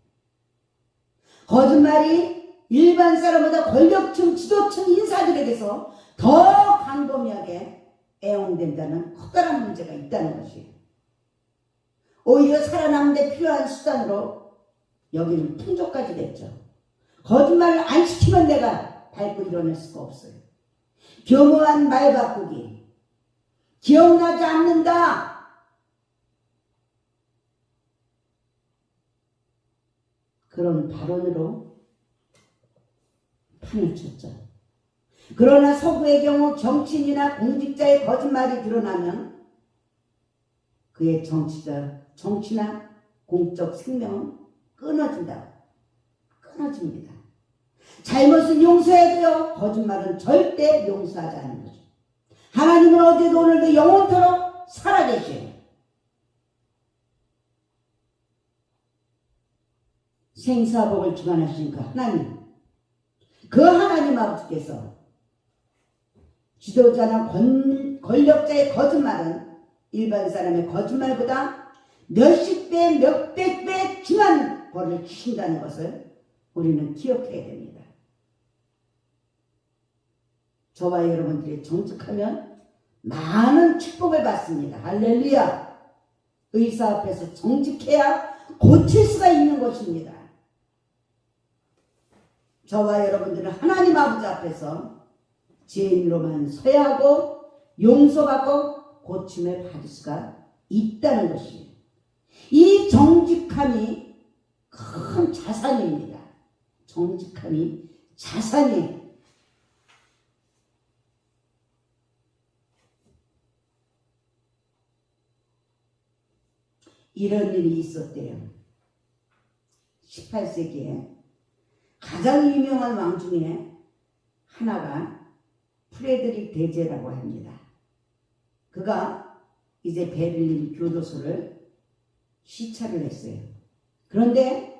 거짓말이 일반 사람보다 권력층, 지도층 인사들에게서 더 광범위하게 애용된다는 커다란 문제가 있다는 것이에요. 오히려 살아남는 데 필요한 수단으로 여기는 풍조까지 됐죠. 거짓말을 안 시키면 내가 밟고 일어날 수가 없어요. 교묘한 말 바꾸기, 기억나지 않는다. 그런 발언으로 판을 쳤죠. 그러나 서구의 경우 정치인이나 공직자의 거짓말이 드러나면 그의 정치나 공적 생명은 끊어진다. 끊어집니다. 잘못은 용서해도요, 거짓말은 절대 용서하지 않는 거죠. 하나님은 어제도 오늘도 영원토록 살아계셔요. 생사복을 주관하신 그 하나님, 그 하나님 아버지께서 지도자나 권력자의 거짓말은 일반 사람의 거짓말보다 몇십 배, 몇백 배 중한 벌을 주신다는 것을 우리는 기억해야 됩니다. 저와 여러분들이 정직하면 많은 축복을 받습니다. 할렐루야! 의사 앞에서 정직해야 고칠 수가 있는 것입니다. 저와 여러분들은 하나님 아버지 앞에서 죄인으로만 서야 하고 용서받고 고침을 받을 수가 있다는 것이에요. 이 정직함이 큰 자산입니다. 정직함이 자산이에요. 이런 일이 있었대요. 18세기에 가장 유명한 왕 중에 하나가 프레드릭 대제라고 합니다. 그가 이제 베를린 교도소를 시찰을 했어요. 그런데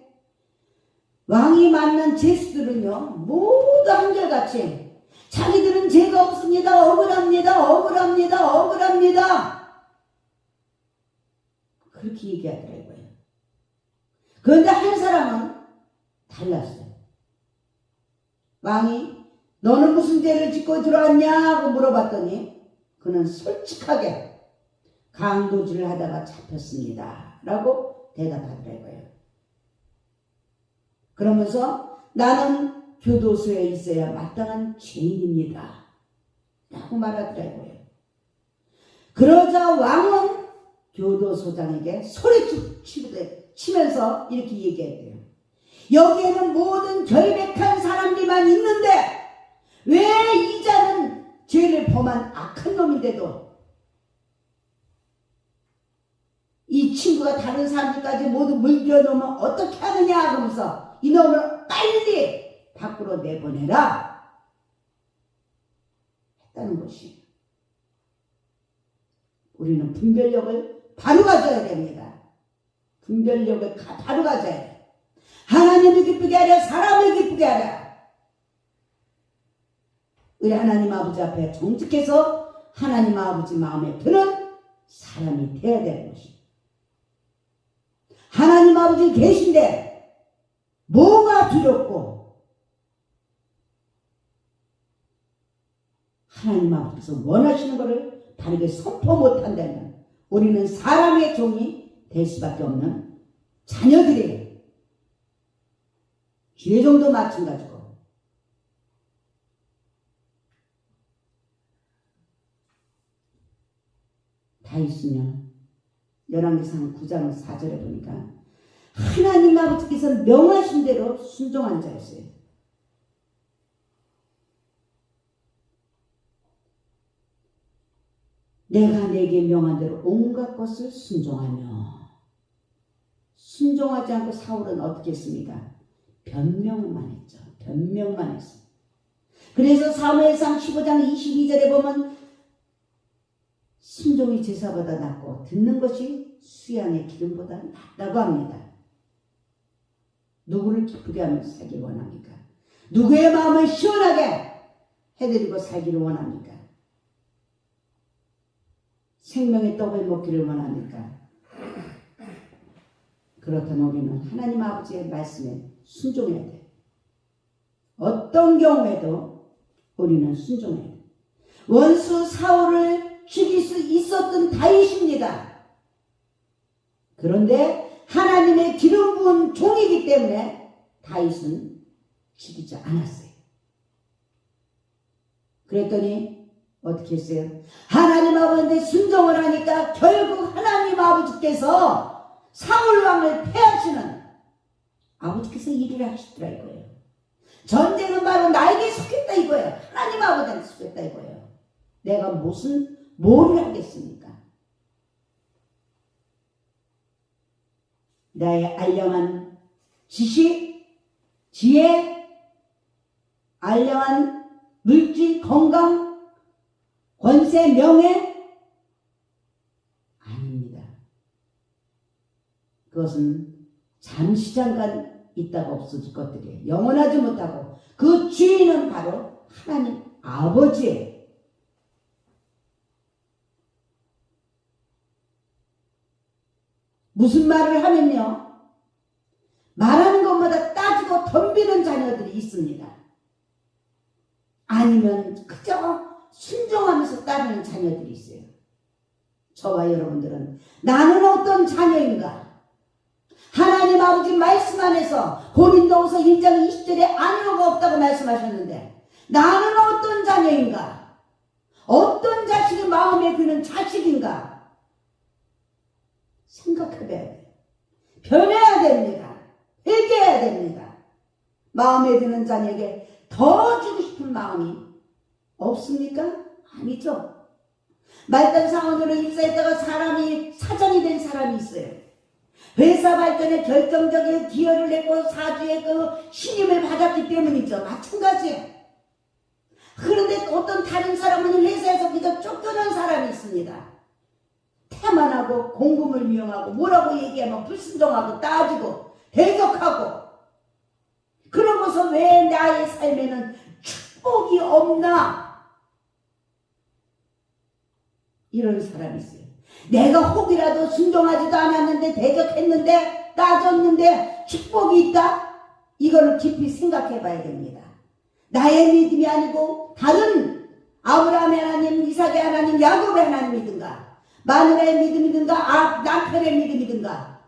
왕이 만난 죄수들은요, 모두 한결같이 자기들은 죄가 없습니다. 억울합니다. 그렇게 얘기하더라고요. 그런데 한 사람은 달랐어요. 왕이 너는 무슨 죄를 짓고 들어왔냐고 물어봤더니 그는 솔직하게 강도질을 하다가 잡혔습니다 라고 대답하더라고요. 그러면서 나는 교도소에 있어야 마땅한 죄인입니다 라고 말하더라고요. 그러자 왕은 교도소장에게 소리치면서 이렇게 얘기했대요. 여기에는 모든 결백한 사람들만 있는데 왜 이 자는 죄를 범한 악한 놈인데도 이 친구가 다른 사람들까지 모두 물들여 놓으면 어떻게 하느냐 하면서 이놈을 빨리 밖으로 내보내라 했다는 것이. 우리는 분별력을 바로 가져야 됩니다. 분별력을 바로 가져야 돼요. 하나님을 기쁘게 하려 사람을 기쁘게 하라. 우리 하나님 아버지 앞에 정직해서 하나님 아버지 마음에 드는 사람이 되어야 되는 것입니다. 하나님 아버지 계신데 뭐가 두렵고 하나님 아버지께서 원하시는 것을 바르게 선포 못한다면 우리는 사람의 종이 될 수밖에 없는 자녀들이에요. 주의 종도 마찬가지고. 다 있으면 열왕기상 9장 4절에 보니까 하나님 아버지께서 명하신 대로 순종한 자였어요. 내가 내게 명한 대로 온갖 것을 순종하며. 순종하지 않고 사울은 어떻게 했습니까? 변명만 했죠. 변명만 했어요. 그래서 사무엘상 15장 22절에 보면 순종이 제사보다 낫고 듣는 것이 수양의 기름보다 낫다고 합니다. 누구를 기쁘게 하며 살기 원합니까? 누구의 마음을 시원하게 해드리고 살기를 원합니까? 생명의 떡을 먹기를 원합니까? 그렇다면 우리는 하나님 아버지의 말씀에 순종해야 돼. 어떤 경우에도 우리는 순종해야 돼. 원수 사울을 죽일 수 있었던 다윗입니다. 그런데 하나님의 기름 부은 종이기 때문에 다윗은 죽이지 않았어요. 그랬더니 어떻게 했어요? 하나님 아버지한테 순종을 하니까 결국 하나님 아버지께서 사울 왕을 패하시는 아버지께서 일을 하시더라 이거예요. 전쟁은 바로 나에게 속했다 이거예요. 하나님 아버지한테 속했다 이거예요. 내가 뭐를 하겠습니까? 나의 알량한 지식, 지혜, 알량한 물질, 건강, 권세, 명예? 아닙니다. 그것은 잠시 잠깐 있다가 없어질 것들이에요. 영원하지 못하고 그 주인은 바로 하나님 아버지예요. 무슨 말을 하면요, 말하는 것마다 따지고 덤비는 자녀들이 있습니다. 아니면 그저 순종하면서 따르는 자녀들이 있어요. 저와 여러분들은 나는 어떤 자녀인가? 하나님 아버지 말씀 안에서 고린도후서 1장 20절에 아니오가 없다고 말씀하셨는데 나는 어떤 자녀인가? 어떤 자식이 마음에 드는 자식인가? 생각해봐야 돼요. 변해야 됩니다. 회개해야 됩니다. 마음에 드는 자녀에게 더 주고 싶은 마음이 없습니까? 아니죠. 말단 상원으로 입사했다가 사람이 사장이 된 사람이 있어요. 회사 발전에 결정적인 기여를 했고 사주의 그 신임을 받았기 때문이죠. 마찬가지예요. 그런데 어떤 다른 사람은 회사에서 그저 쫓겨난 사람이 있습니다. 태만하고 공금을 이용하고 뭐라고 얘기하면 불순종하고 따지고 대적하고, 그러고서 왜 나의 삶에는 축복이 없나? 이런 사람이 있어요. 내가 혹이라도 순종하지도 않았는데 대적했는데 따졌는데 축복이 있다? 이거를 깊이 생각해 봐야 됩니다. 나의 믿음이 아니고 다른 아브라함의 하나님, 이삭의 하나님, 야곱의 하나님이든가 마누라의 믿음이든가 남편의 믿음이든가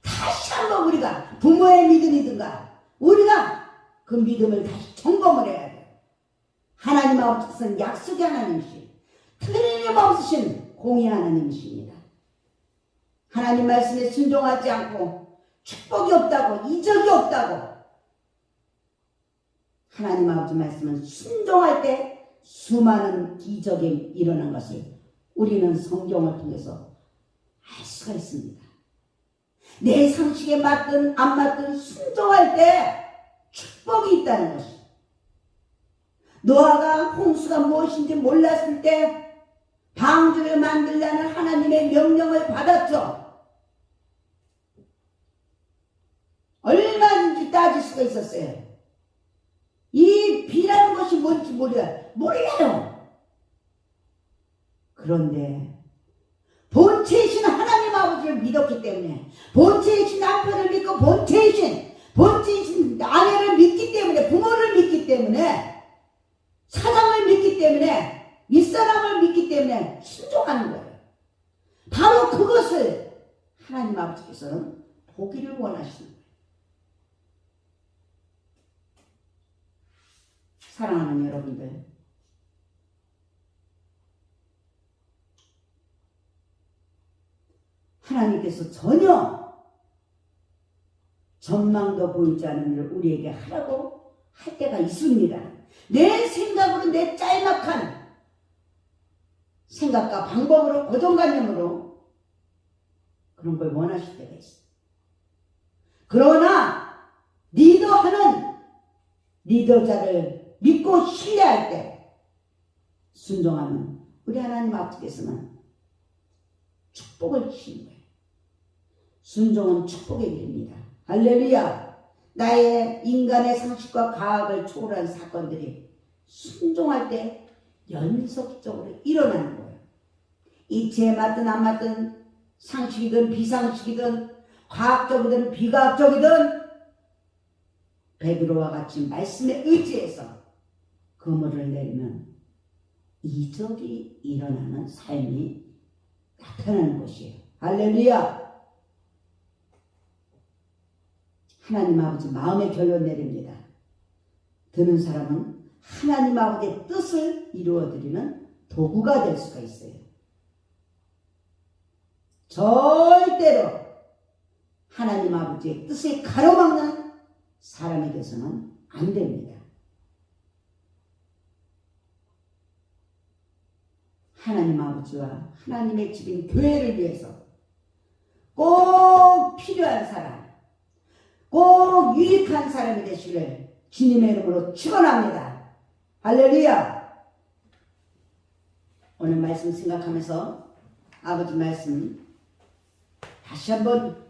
다시 한번 우리가 부모의 믿음이든가 우리가 그 믿음을 다시 점검을 해야 돼요. 하나님 아버지께서는 약속의 하나님이신 틀림없으신 공의 하나님이십니다. 하나님 말씀에 순종하지 않고 축복이 없다고, 이적이 없다고, 하나님 아버지 말씀은 순종할 때 수많은 기적이 일어난 것을 우리는 성경을 통해서 알 수가 있습니다. 내 상식에 맞든 안 맞든 순종할 때 축복이 있다는 것이. 노아가 홍수가 무엇인지 몰랐을 때 방주를 만들라는 하나님의 명령을 받았죠. 얼마든지 따질 수가 있었어요. 이 비라는 것이 뭔지 몰라요. 그런데 본체이신 하나님 아버지를 믿었기 때문에, 본체이신 남편을 믿고 본체이신 아내를 믿기 때문에, 부모를 믿기 때문에, 사장을 믿기 때문에, 윗사람을 믿기 때문에 순종하는 거예요. 바로 그것을 하나님 아버지께서는 보기를 원하시는 거예요. 사랑하는 여러분들, 하나님께서 전혀 전망도 보이지 않는 일을 우리에게 하라고 할 때가 있습니다. 내 생각으로 내 짤막한 생각 생각과 방법으로 고정관념으로 그런 걸 원하실 때가 있어. 그러나 리더하는 리더자를 믿고 신뢰할 때 순종하면 우리 하나님 앞에서는 축복을 주시는 거예요. 순종은 축복의 길입니다. 할렐루야. 나의 인간의 상식과 과학을 초월한 사건들이 순종할 때 연속적으로 일어나는 거예요. 이치에 맞든 안 맞든 상식이든 비상식이든 과학적이든 비과학적이든 베드로와 같이 말씀에 의지해서 그물을 내리면 이적이 일어나는 삶이 나타나는 것이에요. 할렐루야. 하나님 아버지 마음의 결론 내립니다. 드는 사람은 하나님 아버지의 뜻을 이루어드리는 도구가 될 수가 있어요. 절대로 하나님 아버지의 뜻을 가로막는 사람이 돼서는 안 됩니다. 하나님 아버지와 하나님의 집인 교회를 위해서 꼭 필요한 사람, 꼭 유익한 사람이 되시기를 주님의 이름으로 축원합니다. 할렐루야. 오늘 말씀 생각하면서 아버지 말씀 다시 한번